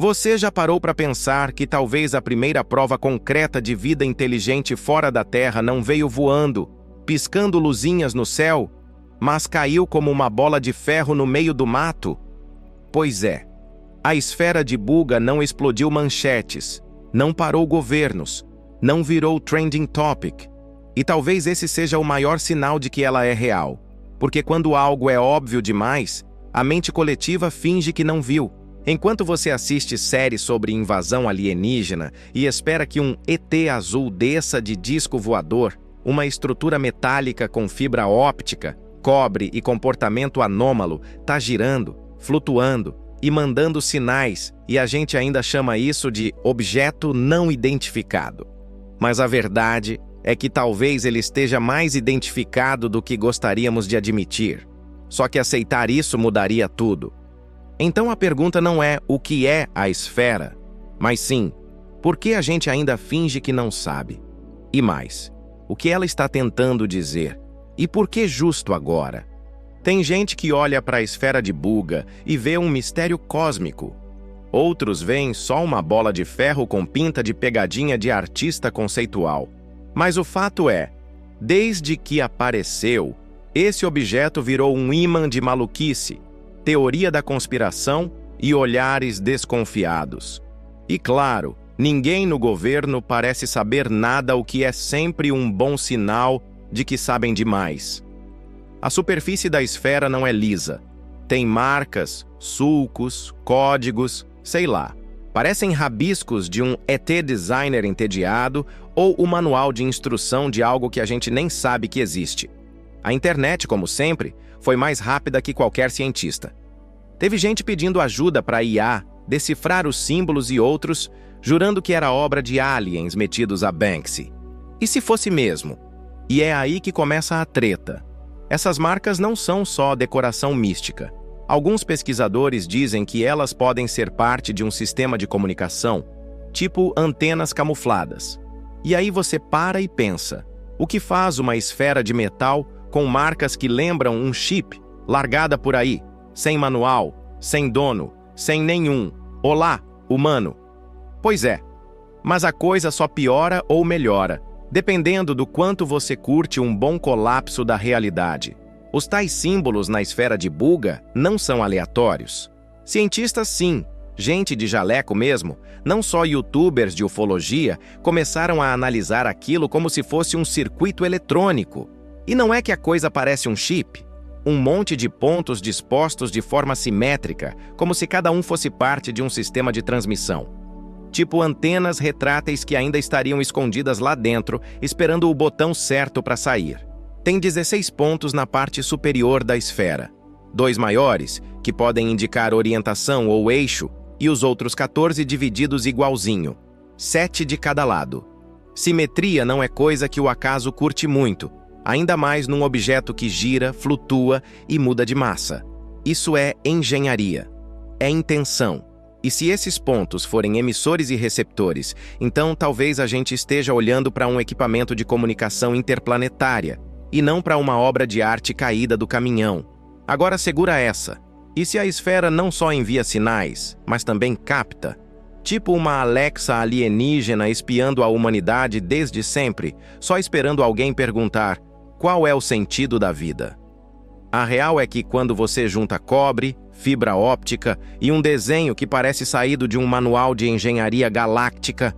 Você já parou para pensar que talvez a primeira prova concreta de vida inteligente fora da Terra não veio voando, piscando luzinhas no céu, mas caiu como uma bola de ferro no meio do mato? Pois é, a esfera de Buga não explodiu manchetes, não parou governos, não virou trending topic. E talvez esse seja o maior sinal de que ela é real, porque quando algo é óbvio demais, a mente coletiva finge que não viu. Enquanto você assiste séries sobre invasão alienígena e espera que um ET azul desça de disco voador, uma estrutura metálica com fibra óptica, cobre e comportamento anômalo tá girando, flutuando e mandando sinais, e a gente ainda chama isso de objeto não identificado. Mas a verdade é que talvez ele esteja mais identificado do que gostaríamos de admitir. Só que aceitar isso mudaria tudo. Então a pergunta não é o que é a esfera, mas sim, por que a gente ainda finge que não sabe? E mais, o que ela está tentando dizer? E por que justo agora? Tem gente que olha para a esfera de Buga e vê um mistério cósmico. Outros veem só uma bola de ferro com pinta de pegadinha de artista conceitual. Mas o fato é, desde que apareceu, esse objeto virou um imã de maluquice, teoria da conspiração e olhares desconfiados. E claro, ninguém no governo parece saber nada, o que é sempre um bom sinal de que sabem demais. A superfície da esfera não é lisa. Tem marcas, sulcos, códigos, sei lá. Parecem rabiscos de um ET designer entediado ou o manual de instrução de algo que a gente nem sabe que existe. A internet, como sempre, foi mais rápida que qualquer cientista. Teve gente pedindo ajuda para a IA decifrar os símbolos e outros, jurando que era obra de aliens metidos a Banksy. E se fosse mesmo? E é aí que começa a treta. Essas marcas não são só decoração mística. Alguns pesquisadores dizem que elas podem ser parte de um sistema de comunicação, tipo antenas camufladas. E aí você para e pensa, o que faz uma esfera de metal com marcas que lembram um chip, largada por aí, sem manual, sem dono, sem nenhum "Olá, humano"? Pois é, mas a coisa só piora ou melhora, dependendo do quanto você curte um bom colapso da realidade. Os tais símbolos na esfera de Buga não são aleatórios. Cientistas sim, gente de jaleco mesmo, não só youtubers de ufologia, começaram a analisar aquilo como se fosse um circuito eletrônico. E não é que a coisa parece um chip? Um monte de pontos dispostos de forma simétrica, como se cada um fosse parte de um sistema de transmissão. Tipo antenas retráteis que ainda estariam escondidas lá dentro, esperando o botão certo para sair. Tem 16 pontos na parte superior da esfera. 2 maiores, que podem indicar orientação ou eixo, e os outros 14 divididos igualzinho. 7 de cada lado. Simetria não é coisa que o acaso curte muito, ainda mais num objeto que gira, flutua e muda de massa. Isso é engenharia. É intenção. E se esses pontos forem emissores e receptores, então talvez a gente esteja olhando para um equipamento de comunicação interplanetária, e não para uma obra de arte caída do caminhão. Agora segura essa. E se a esfera não só envia sinais, mas também capta? Tipo uma Alexa alienígena espiando a humanidade desde sempre, só esperando alguém perguntar: qual é o sentido da vida? A real é que quando você junta cobre, fibra óptica e um desenho que parece saído de um manual de engenharia galáctica,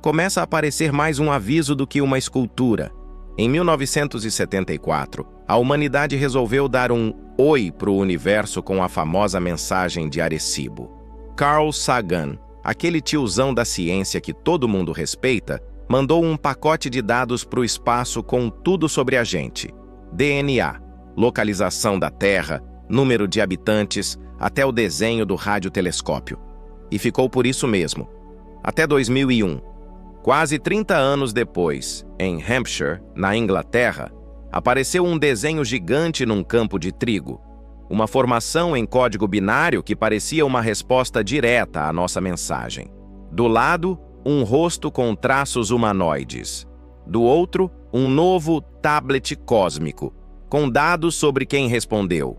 começa a aparecer mais um aviso do que uma escultura. Em 1974, a humanidade resolveu dar um oi para o universo com a famosa mensagem de Arecibo. Carl Sagan, aquele tiozão da ciência que todo mundo respeita, mandou um pacote de dados para o espaço com tudo sobre a gente. DNA, localização da Terra, número de habitantes, até o desenho do radiotelescópio. E ficou por isso mesmo. Até 2001. Quase 30 anos depois, em Hampshire, na Inglaterra, apareceu um desenho gigante num campo de trigo. Uma formação em código binário que parecia uma resposta direta à nossa mensagem. Do lado, um rosto com traços humanoides. Do outro, um novo tablet cósmico, com dados sobre quem respondeu.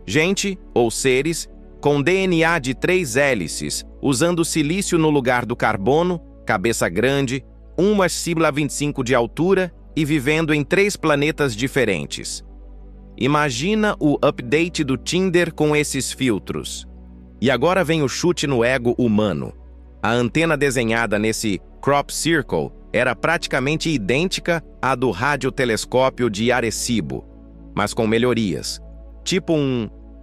Gente ou seres com DNA de 3 hélices, usando silício no lugar do carbono, cabeça grande, 1,25 de altura e vivendo em 3 planetas diferentes. Imagina o update do Tinder com esses filtros. E agora vem o chute no ego humano. A antena desenhada nesse crop circle era praticamente idêntica à do radiotelescópio de Arecibo, mas com melhorias. Tipo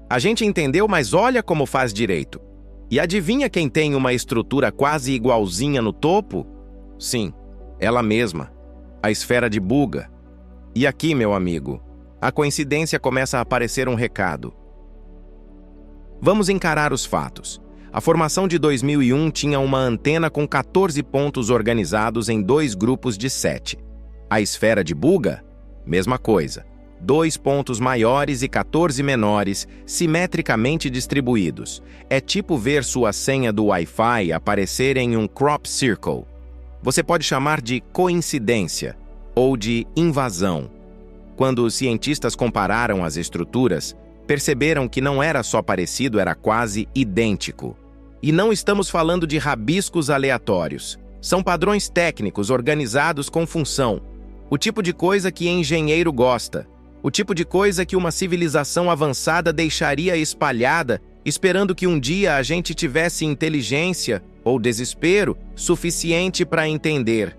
a gente entendeu, mas olha como faz direito. E adivinha quem tem uma estrutura quase igualzinha no topo? Sim, ela mesma, a esfera de Buga. E aqui, meu amigo, a coincidência começa a aparecer um recado. Vamos encarar os fatos. A formação de 2001 tinha uma antena com 14 pontos organizados em 2 grupos de 7. A esfera de Buga? Mesma coisa. 2 pontos maiores e 14 menores, simetricamente distribuídos. É tipo ver sua senha do Wi-Fi aparecer em um crop circle. Você pode chamar de coincidência ou de invasão. Quando os cientistas compararam as estruturas, perceberam que não era só parecido, era quase idêntico. E não estamos falando de rabiscos aleatórios. São padrões técnicos organizados com função. O tipo de coisa que engenheiro gosta. O tipo de coisa que uma civilização avançada deixaria espalhada, esperando que um dia a gente tivesse inteligência ou desespero suficiente para entender.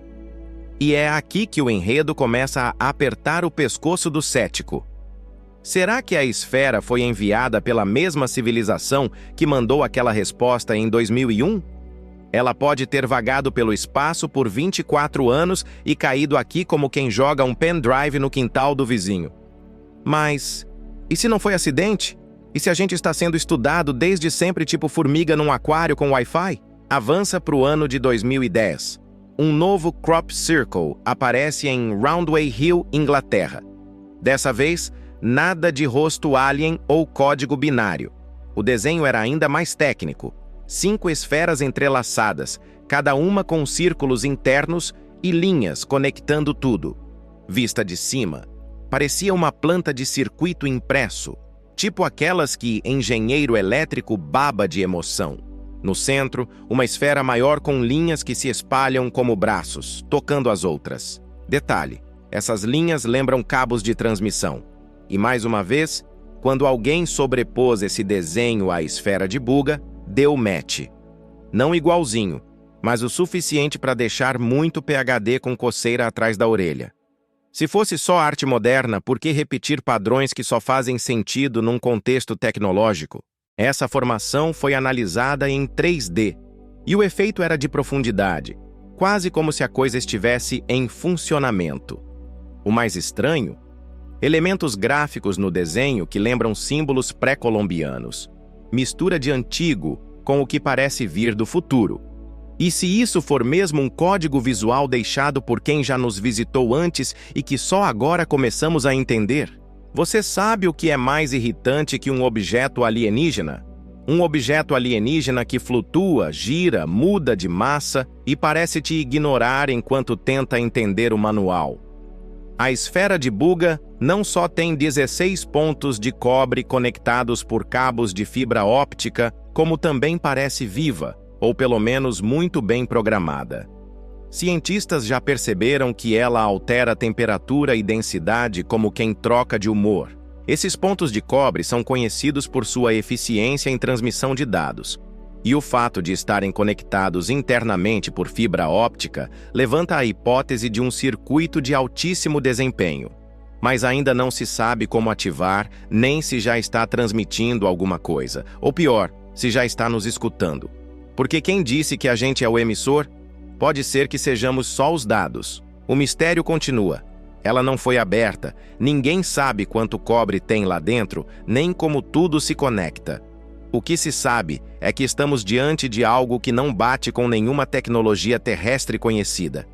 E é aqui que o enredo começa a apertar o pescoço do cético. Será que a esfera foi enviada pela mesma civilização que mandou aquela resposta em 2001? Ela pode ter vagado pelo espaço por 24 anos e caído aqui como quem joga um pendrive no quintal do vizinho. Mas, e se não foi acidente? E se a gente está sendo estudado desde sempre tipo formiga num aquário com Wi-Fi? Avança para o ano de 2010. Um novo crop circle aparece em Roundway Hill, Inglaterra. Dessa vez, nada de rosto alien ou código binário. O desenho era ainda mais técnico. 5 esferas entrelaçadas, cada uma com círculos internos e linhas conectando tudo. Vista de cima, parecia uma planta de circuito impresso, tipo aquelas que engenheiro elétrico baba de emoção. No centro, uma esfera maior com linhas que se espalham como braços, tocando as outras. Detalhe, essas linhas lembram cabos de transmissão. E mais uma vez, quando alguém sobrepôs esse desenho à esfera de Buga, deu match. Não igualzinho, mas o suficiente para deixar muito PhD com coceira atrás da orelha. Se fosse só arte moderna, por que repetir padrões que só fazem sentido num contexto tecnológico? Essa formação foi analisada em 3D, e o efeito era de profundidade, quase como se a coisa estivesse em funcionamento. O mais estranho? Elementos gráficos no desenho que lembram símbolos pré-colombianos. Mistura de antigo com o que parece vir do futuro. E se isso for mesmo um código visual deixado por quem já nos visitou antes e que só agora começamos a entender? Você sabe o que é mais irritante que um objeto alienígena? Um objeto alienígena que flutua, gira, muda de massa e parece te ignorar enquanto tenta entender o manual. A esfera de Buga não só tem 16 pontos de cobre conectados por cabos de fibra óptica, como também parece viva, ou pelo menos muito bem programada. Cientistas já perceberam que ela altera temperatura e densidade como quem troca de humor. Esses pontos de cobre são conhecidos por sua eficiência em transmissão de dados. E o fato de estarem conectados internamente por fibra óptica levanta a hipótese de um circuito de altíssimo desempenho. Mas ainda não se sabe como ativar, nem se já está transmitindo alguma coisa. Ou pior, se já está nos escutando. Porque quem disse que a gente é o emissor? Pode ser que sejamos só os dados. O mistério continua. Ela não foi aberta, ninguém sabe quanto cobre tem lá dentro, nem como tudo se conecta. O que se sabe é que estamos diante de algo que não bate com nenhuma tecnologia terrestre conhecida.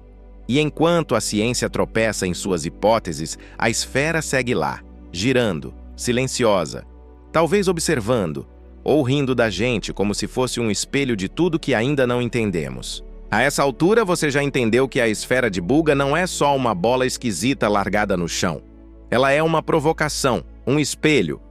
E enquanto a ciência tropeça em suas hipóteses, a esfera segue lá, girando, silenciosa, talvez observando, ou rindo da gente como se fosse um espelho de tudo que ainda não entendemos. A essa altura você já entendeu que a esfera de Buga não é só uma bola esquisita largada no chão. Ela é uma provocação, um espelho,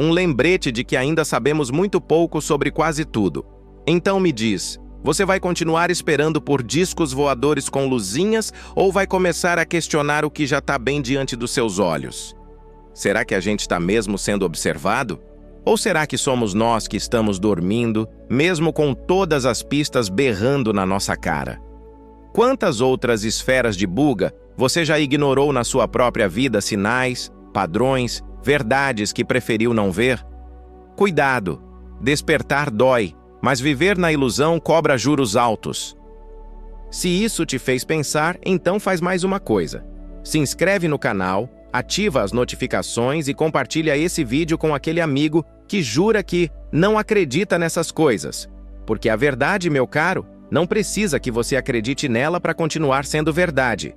um lembrete de que ainda sabemos muito pouco sobre quase tudo. Então me diz, você vai continuar esperando por discos voadores com luzinhas ou vai começar a questionar o que já está bem diante dos seus olhos? Será que a gente está mesmo sendo observado? Ou será que somos nós que estamos dormindo, mesmo com todas as pistas berrando na nossa cara? Quantas outras esferas de buga você já ignorou na sua própria vida sinais, padrões, verdades que preferiu não ver? Cuidado! Despertar dói, mas viver na ilusão cobra juros altos. Se isso te fez pensar, então faz mais uma coisa. Se inscreve no canal, ativa as notificações e compartilha esse vídeo com aquele amigo que jura que não acredita nessas coisas. Porque a verdade, meu caro, não precisa que você acredite nela para continuar sendo verdade.